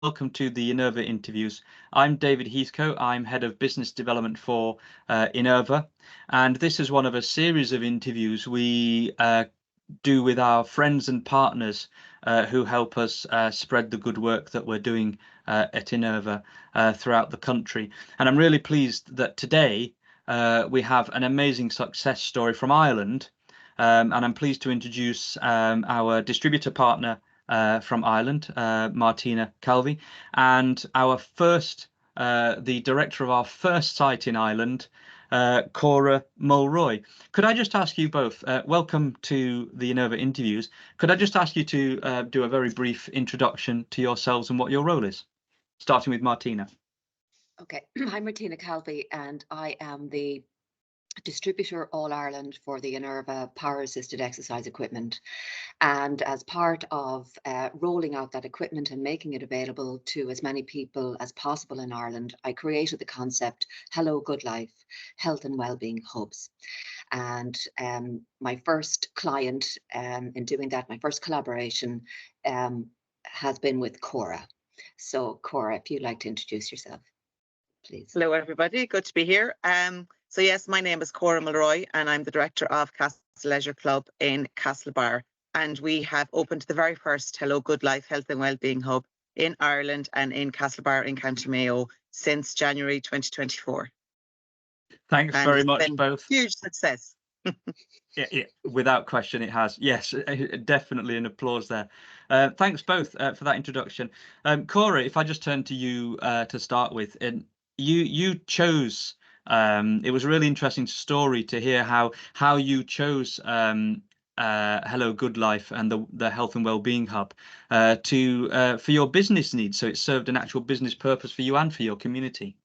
welcome to the Innerva interviews. I'm David Heathcote. I'm Head of Business Development for Innerva, and this is one of a series of interviews we do with our friends and partners who help us spread the good work that we're doing at Innerva throughout the country. And I'm really pleased that today we have an amazing success story from Ireland, and I'm pleased to introduce our distributor partner from Ireland, Martina Calvey, and the director of our first site in Ireland, Cora Mulroy. Could I just ask you both, welcome to the Innerva interviews, could I just ask you to do a very brief introduction to yourselves and what your role is, starting with Martina. Okay, I'm Martina Calvey, and I am the distributor All Ireland for the Innerva power assisted exercise equipment. And as part of rolling out that equipment and making it available to as many people as possible in Ireland, I created the concept Hello Goodlife Health and Wellbeing Hubs. And my first client in doing that, my first collaboration has been with Cora. So Cora, if you'd like to introduce yourself, please. Hello, everybody. Good to be here. So yes, my name is Cora Mulroy, and I'm the director of Castle Leisure Club in Castlebar. And we have opened the very first Hello Goodlife Health and Wellbeing Hub in Ireland and in Castlebar in County Mayo since January 2024. Thanks very much, both. Huge success. Yeah, without question, it has. Yes, definitely an applause there. Thanks both for that introduction. Cora, if I just turn to you to start with, and you chose. It was a really interesting story to hear how you chose Hello Goodlife and the Health and Wellbeing Hub for your business needs. So it served an actual business purpose for you and for your community.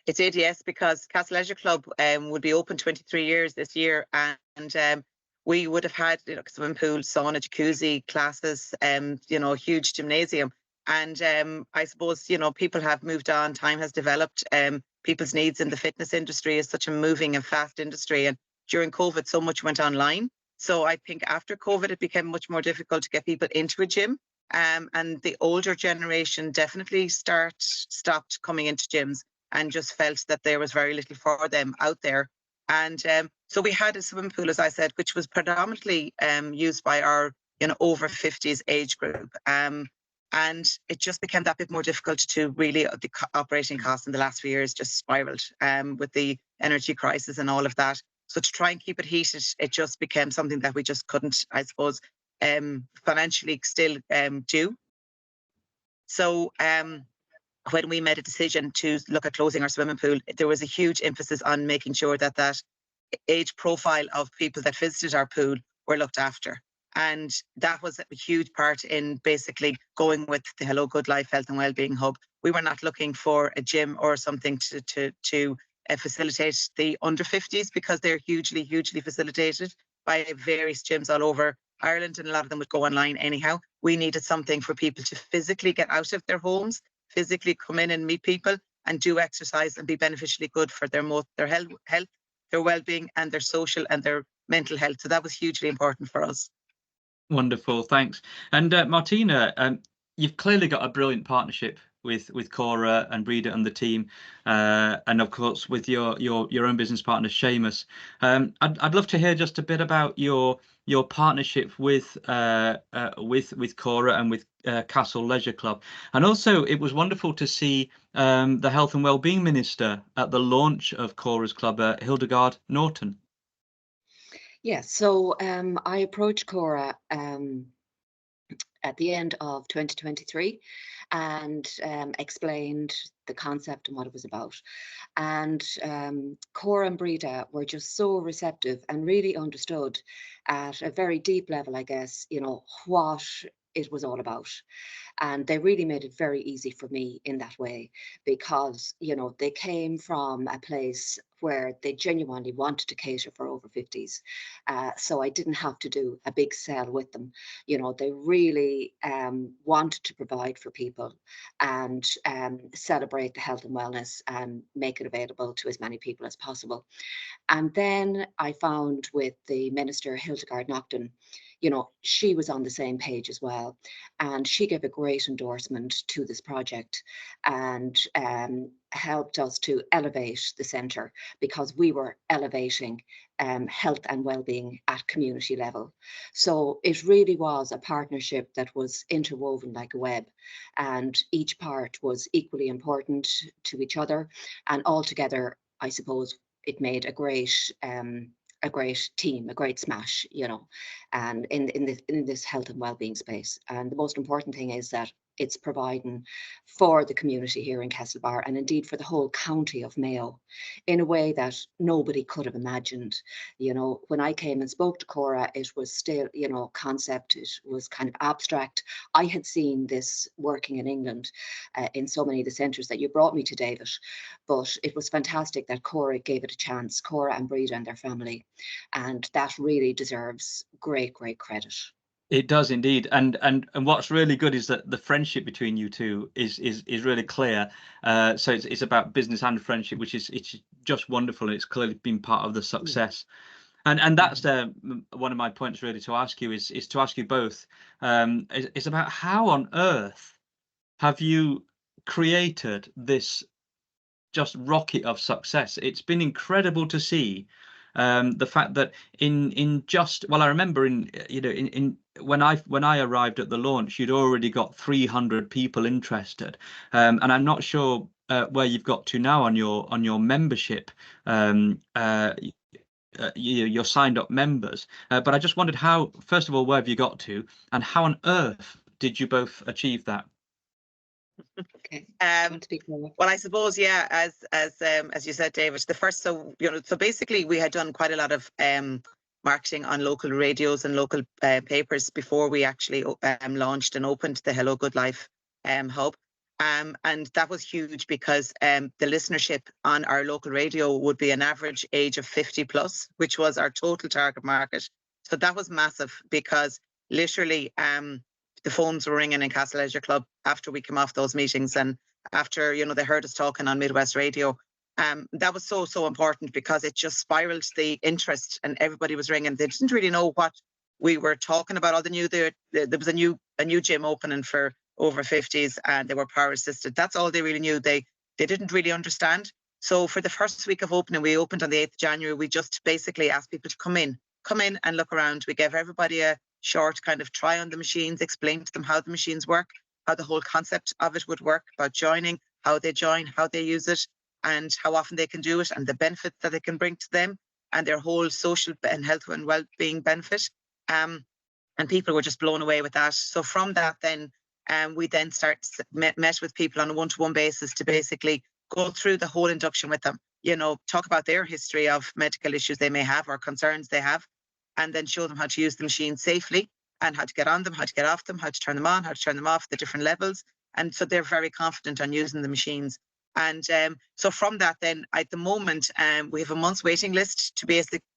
It did, yes, because Castle Leisure Club would be open 23 years this year, and we would have had swimming pool, sauna, jacuzzi, classes, huge gymnasium. And I suppose, people have moved on, time has developed, people's needs in the fitness industry is such a moving and fast industry. And during COVID, so much went online. So I think after COVID, it became much more difficult to get people into a gym. And the older generation definitely stopped coming into gyms and just felt that there was very little for them out there. And so we had a swimming pool, as I said, which was predominantly used by our over 50s age group. And it just became that bit more difficult to really, the operating costs in the last few years just spiraled with the energy crisis and all of that. So to try and keep it heated, it just became something that we just couldn't, I suppose, financially still do. So when we made a decision to look at closing our swimming pool, there was a huge emphasis on making sure that that age profile of people that visited our pool were looked after. And that was a huge part in basically going with the Hello Goodlife Health and Wellbeing Hub. We were not looking for a gym or something to facilitate the under 50s, because they're hugely facilitated by various gyms all over Ireland, and a lot of them would go online anyhow. We needed something for people to physically get out of their homes, physically come in and meet people and do exercise and be beneficially good for their health, their well-being, and their social and their mental health. So that was hugely important for us. Wonderful, thanks. And Martina, you've clearly got a brilliant partnership with Cora and Breda and the team, and of course with your own business partner Seamus. I'd love to hear just a bit about your partnership with Cora and with Castle Leisure Club. And also, it was wonderful to see the Health and Wellbeing Minister at the launch of Cora's club, Hildegard Norton. Yes, so I approached Cora at the end of 2023 and explained the concept and what it was about. And Cora and Breda were just so receptive and really understood at a very deep level, I guess, what it was all about. And they really made it very easy for me in that way, because, they came from a place where they genuinely wanted to cater for over 50s. So I didn't have to do a big sell with them. You know, they really wanted to provide for people and celebrate the health and wellness and make it available to as many people as possible. And then I found with the minister, Hildegard Naughton, you know, she was on the same page as well. And she gave a great endorsement to this project and helped us to elevate the centre, because we were elevating health and well-being at community level. So it really was a partnership that was interwoven like a web, and each part was equally important to each other. And altogether, I suppose, it made a great team, a great smash, you know, and in this health and well-being space. And the most important thing is that it's providing for the community here in Castlebar, and indeed for the whole county of Mayo, in a way that nobody could have imagined. You know, when I came and spoke to Cora, it was still, you know, concept, it was kind of abstract. I had seen this working in England in so many of the centres that you brought me to, David, but it was fantastic that Cora gave it a chance, Cora and Breda and their family, and that really deserves great credit. It does indeed, and what's really good is that the friendship between you two is really clear. So it's about business and friendship, which is it's just wonderful, and it's clearly been part of the success. And that's one of my points really to ask you is to ask you both. Is about how on earth have you created this just rocket of success? It's been incredible to see. The fact that in just, well, I remember in when I arrived at the launch, you'd already got 300 people interested, and I'm not sure where you've got to now on your membership, your signed up members, but I just wondered how, first of all, where have you got to, and how on earth did you both achieve that? Okay. Well, I suppose, yeah, as you said, David, the first, so basically we had done quite a lot of marketing on local radios and local papers before we actually launched and opened the Hello Goodlife Hub. And that was huge because the listenership on our local radio would be an average age of 50 plus, which was our total target market. So that was massive, because literally the phones were ringing in Castle Leisure Club after we came off those meetings, and after, they heard us talking on Midwest Radio. That was so important, because it just spiraled the interest, and everybody was ringing. They didn't really know what we were talking about. All they knew there was a new gym opening for over 50s, and they were power assisted. That's all they really knew. They didn't really understand. So for the first week of opening, we opened on the 8th of January. We just basically asked people to come in and look around. We gave everybody a short kind of try on the machines, explain to them how the machines work, how the whole concept of it would work, about joining, how they join, how they use it, and how often they can do it, and the benefits that it can bring to them, and their whole social and health and well-being benefit. And people were just blown away with that. So from that, then we then met with people on a one-to-one basis to basically go through the whole induction with them. Talk about their history of medical issues they may have or concerns they have, and then show them how to use the machine safely, and how to get on them, how to get off them, how to turn them on, how to turn them off, the different levels. And so they're very confident on using the machines. And so from that, then at the moment, we have a month's waiting list to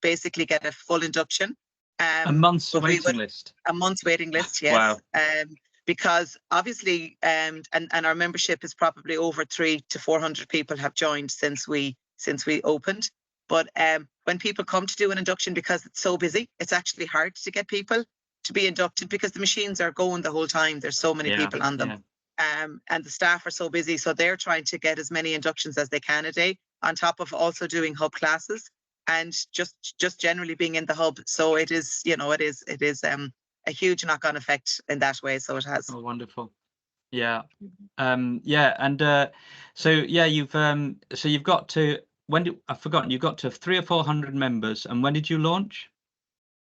basically get a full induction. A month's waiting list? A month's waiting list, yes. Wow. Because obviously, and our membership is probably over 300 to 400 people have joined since we opened. But when people come to do an induction, because it's so busy, it's actually hard to get people to be inducted, because the machines are going the whole time. There's so many people on them. And the staff are so busy. So they're trying to get as many inductions as they can a day, on top of also doing hub classes and just generally being in the hub. So it is, it is a huge knock-on effect in that way. So it has. Oh, wonderful. Yeah. And so you've got to, I've forgotten, you got to 300 or 400 members, and when did you launch?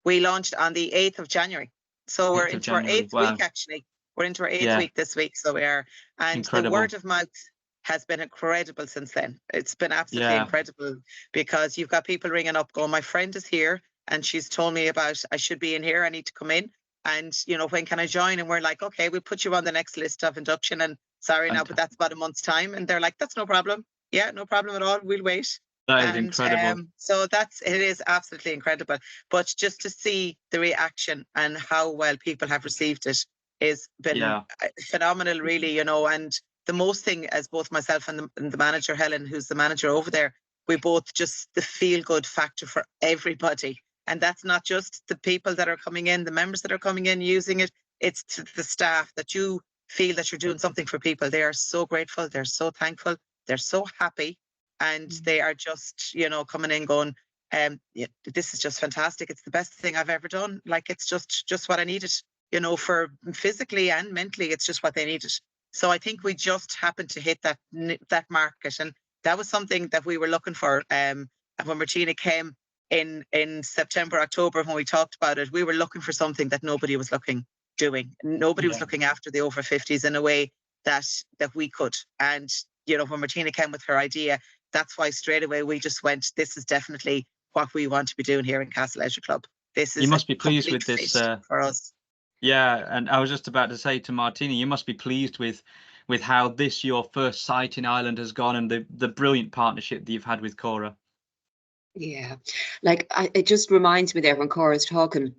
We launched on the 8th of January. So we're into our 8th week, actually. We're into our 8th week this week, so we are. And incredible. The word of mouth has been incredible since then. It's been absolutely incredible, because you've got people ringing up going, my friend is here and she's told me about, I should be in here, I need to come in. And, when can I join? And we're like, okay, we'll put you on the next list of induction, and sorry now, but that's about a month's time. And they're like, that's no problem. Yeah, no problem at all. We'll wait. That is And incredible. so it is absolutely incredible. But just to see the reaction and how well people have received it has been phenomenal, really, you know. And the most thing, as both myself and the manager, Helen, who's the manager over there, we both just the feel good factor for everybody. And that's not just the people that are coming in, the members that are coming in using it. It's to the staff, that you feel that you're doing something for people. They are so grateful. They're so thankful. They're so happy. And they are just, you know, coming in going, yeah, this is just fantastic. It's the best thing I've ever done. Like, it's just what I needed, you know, for physically and mentally. It's just what they needed. So I think we just happened to hit that market, and that was something that we were looking for. And when Martina came in September, October, when we talked about it, we were looking for something that nobody was doing. Nobody was looking after the over 50s in a way that we could. And you know, when Martina came with her idea, that's why straight away we just went, this is definitely what we want to be doing here in Castle Leisure Club. This is You must be pleased with this for us. Yeah, and I was just about to say to Martina, you must be pleased with how this, your first site in Ireland, has gone, and the brilliant partnership that you've had with Cora. Yeah, like it just reminds me there when Cora's talking,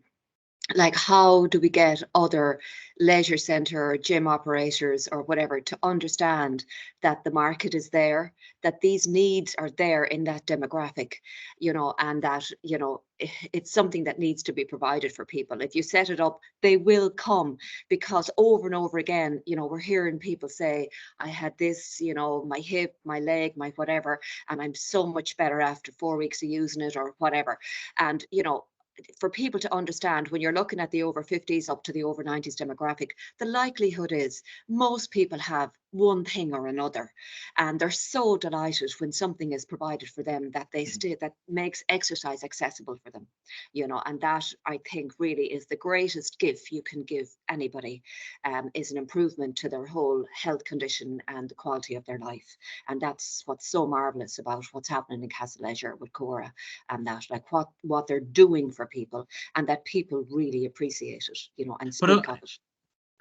like, how do we get other leisure centre or gym operators or whatever to understand that the market is there, that these needs are there in that demographic, you know, and that, you know, it's something that needs to be provided for people. If you set it up, they will come, because over and over again, you know, we're hearing people say, I had this, you know, my hip, my leg, my whatever, and I'm so much better after 4 weeks of using it or whatever. And, you know, for people to understand, when you're looking at the over 50s up to the over 90s demographic, the likelihood is most people have one thing or another, and they're so delighted when something is provided for them that they that makes exercise accessible for them, you know. And that, I think, really is the greatest gift you can give anybody, is an improvement to their whole health condition and the quality of their life. And that's what's so marvelous about what's happening in Castle Leisure with Cora, and that, like, what they're doing for people, and that people really appreciate it, you know, and speak of it.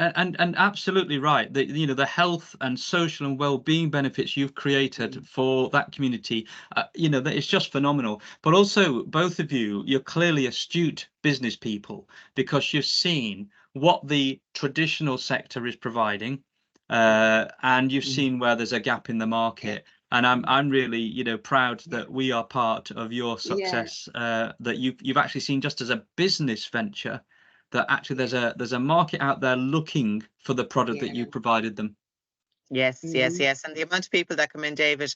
And absolutely right. The, you know, the health and social and well-being benefits you've created for that community, you know, that it's just phenomenal. But also, both of you, you're clearly astute business people, because you've seen what the traditional sector is providing, and you've seen where there's a gap in the market. And I'm really, you know, proud that we are part of your success. That you've actually seen, just as a business venture, that actually there's a market out there looking for the product that you provided them. Yes, yes. And the amount of people that come in, David,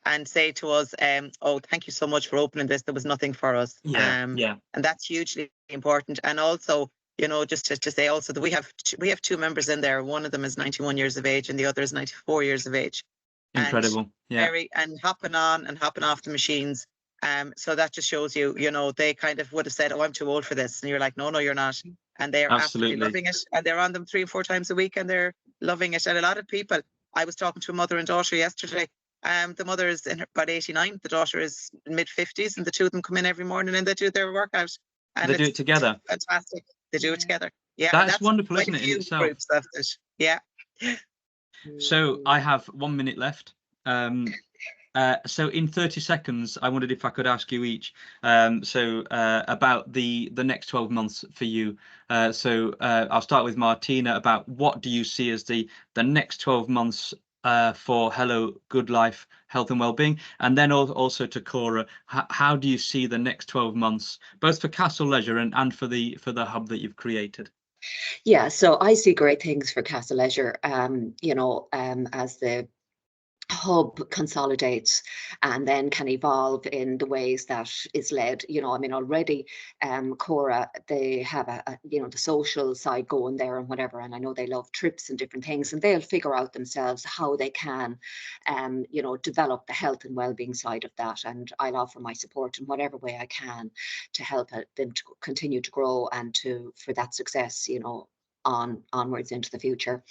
and say to us, oh, thank you so much for opening this. There was nothing for us. And that's hugely important. And also, you know, just to say also that we have two members in there. One of them is 91 years of age and the other is 94 years of age. Incredible. And hopping on and hopping off the machines. So that just shows you, you know, they kind of would have said, oh, I'm too old for this. And you're like, no, you're not. And they're absolutely loving it. And they're on them 3 or 4 times a week and they're loving it. And a lot of people, I was talking to a mother and daughter yesterday. The mother is in about 89. The daughter is mid 50s, and the two of them come in every morning and they do their workout. And they do it together. Fantastic. They do it together. Yeah. That's wonderful, isn't it, in itself? Groups of it. Yeah. So I have 1 minute left. So in 30 seconds, I wondered if I could ask you each about the next 12 months for you. So I'll start with Martina. About what do you see as the next 12 months for Hello Goodlife Health and Wellbeing, and then also to Cora, how do you see the next 12 months, both for Castle Leisure and for the hub that you've created? Yeah, so I see great things for Castle Leisure, you know, as the hub consolidates and then can evolve in the ways that is led, you know. I mean, already Cora, they have a you know, the social side going there and whatever, and I know they love trips and different things, and they'll figure out themselves how they can you know, develop the health and well-being side of that, and I'll offer my support in whatever way I can to help them to continue to grow and for that success, you know, onwards into the future.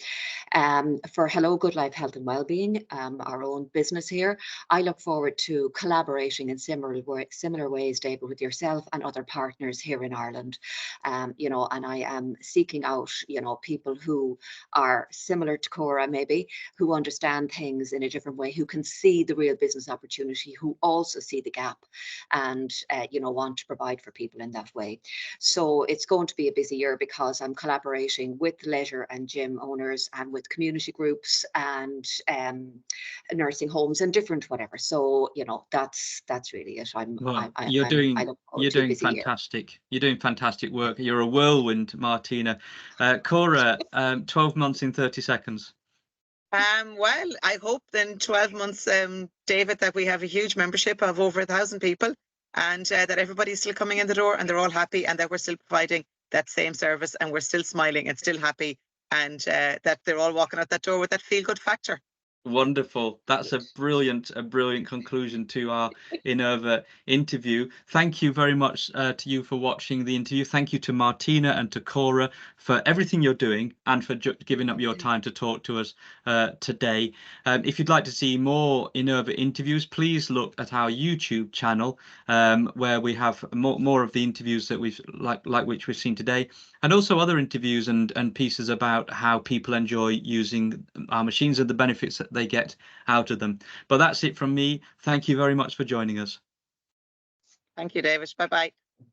For Hello Goodlife Health and Wellbeing, our own business here, I look forward to collaborating in similar ways, David, with yourself and other partners here in Ireland. You know, and I am seeking out, you know, people who are similar to Cora, maybe, who understand things in a different way, who can see the real business opportunity, who also see the gap, and you know, want to provide for people in that way. So it's going to be a busy year because I'm collaborating with leisure and gym owners and with community groups and nursing homes and different whatever. So, you know, that's really it. Well, I you're look forward to a doing busy year. fantastic. You're doing fantastic work. You're a whirlwind, Martina. Cora, 12 months in 30 seconds. Well, I hope in 12 months, David, that we have a huge membership of over 1,000 people, and that everybody's still coming in the door and they're all happy, and that we're still providing that same service, and we're still smiling and still happy, and that they're all walking out that door with that feel-good factor. Wonderful. That's a brilliant conclusion to our Innerva interview. Thank you very much to you for watching the interview. Thank you to Martina and to Cora for everything you're doing and for giving up your time to talk to us today. If you'd like to see more Innerva interviews, please look at our YouTube channel, where we have more of the interviews that we've like which we've seen today, and also other interviews and pieces about how people enjoy using our machines and the benefits that they get out of them. But that's it from me. Thank you very much for joining us. Thank you, David. Bye-bye.